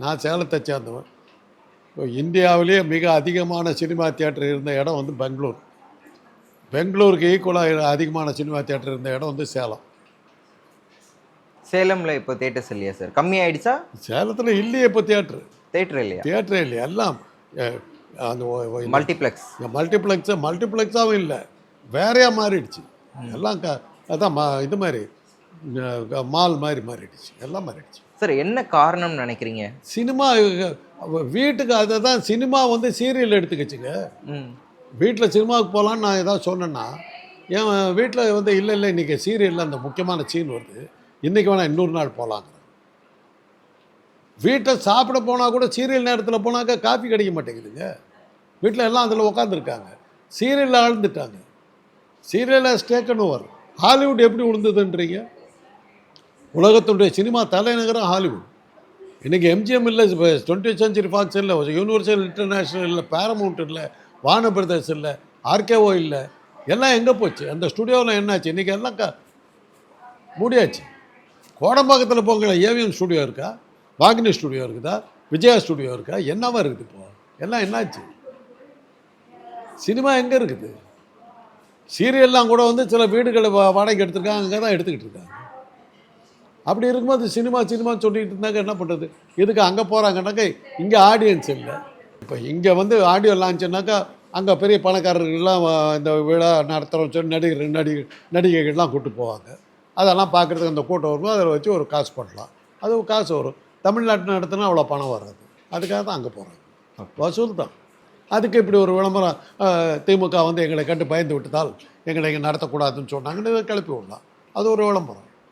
நான் சேலத்தை சேர்ந்தவன். இப்போ இந்தியாவிலேயே மிக அதிகமான சினிமா தியேட்டர் இருந்த இடம் வந்து பெங்களூர். பெங்களூருக்கு ஈக்குவலாக அதிகமான சினிமா தியேட்டர் இருந்த இடம் வந்து சேலம். சேலம்ல இப்போ தியேட்டர்ஸ் இல்லையா சார்? கம்மி ஆயிடுச்சா? சேலத்தில் இல்லையே இப்போ தியேட்டர் இல்லையா? தியேட்டரே இல்லையா, எல்லாம் அந்த மல்டிப்ளெக்ஸ். மல்டிப்ளெக்ஸாகவும் இல்லை, வேறையாக மாறிடுச்சு எல்லாம். அதான் இது மாதிரி மால் மாதிரி மாறிடுச்சு, எல்லாம் மாறிடுச்சு. சார் என்ன காரணம் நினைக்கிறீங்க? சினிமா வீட்டுக்கு அதை தான் சினிமா வந்து சீரியல் எடுத்துக்கிச்சுங்க. வீட்டில் சினிமாவுக்கு போகலான்னு நான் ஏதாவது சொன்னேன்னா என் வீட்டில் வந்து இல்லை இன்றைக்கி சீரியலில் அந்த முக்கியமான சீன் வருது, இன்றைக்கி வேணால் இன்னொரு நாள் போகலாங்க. வீட்டில் சாப்பிட போனால் கூட சீரியல் நேரத்தில் போனாக்கா காஃபி கிடைக்க மாட்டேங்குதுங்க. வீட்டில் எல்லாம் அதில் உட்காந்துருக்காங்க, சீரியலில் ஆழ்ந்துட்டாங்க. சீரியலில் ஸ்டேக்கன் ஓவர். ஹாலிவுட் எப்படி விழுந்ததுன்றீங்க? உலகத்துடைய சினிமா தலைநகரம் ஹாலிவுட். இன்றைக்கி எம்ஜிஎம் இல்லை, 20th Century Fox இல்லை, யூனிவர்சல் இன்டர்நேஷ்னல் இல்லை, பேரமவுண்ட் இல்லை, வார்னர் பிரதர்ஸ் இல்லை, ஆர்கேஓ இல்லை, எல்லாம் எங்கே போச்சு? அந்த ஸ்டுடியோவில் என்னாச்சு? இன்றைக்கி எல்லாம் மூடியாச்சு. கோடம்பாக்கத்தில் போங்களேன், ஏவிஎம் ஸ்டுடியோ இருக்கா, வாகினி ஸ்டுடியோ இருக்குதா, விஜயா ஸ்டுடியோ இருக்கா, என்னவா இருக்குது இப்போ? எல்லாம் என்னாச்சு? சினிமா எங்கே இருக்குது? சீரியல்லாம் கூட வந்து சில வீடுகளை வாடகை எடுத்துருக்காங்க, அங்கே தான் எடுத்துக்கிட்டு இருக்காங்க. அப்படி இருக்கும்போது சினிமான்னு சொல்லிட்டு இருந்தாங்க, என்ன பண்ணுறது? இதுக்கு அங்கே போகிறாங்கன்னாக்கா இங்கே ஆடியன்ஸ் இல்லை. இப்போ இங்கே வந்து ஆடியோ லான்ச்சுனாக்கா அங்கே பெரிய பணக்காரர்கள்லாம் இந்த விழா நடத்துகிறோம் சொல்லி நடிகைகள்லாம் கூப்பிட்டு போவாங்க. அதெல்லாம் பார்க்குறதுக்கு அந்த கூட்டம் வரும், அதில் வச்சு ஒரு காசு பண்ணலாம், அது காசு வரும். தமிழ்நாட்டில் நடத்தினா அவ்வளோ பணம் வராது, அதுக்காக தான் அங்கே போகிறாங்க, வசூல் தான். அதுக்கு இப்படி ஒரு விளம்பரம் திமுக வந்து எங்களை கண்டு பயந்து விட்டதால் எங்களை இங்கே நடத்தக்கூடாதுன்னு சொன்னாங்கன்னு கிளப்பி விடலாம், அது ஒரு விளம்பரம்.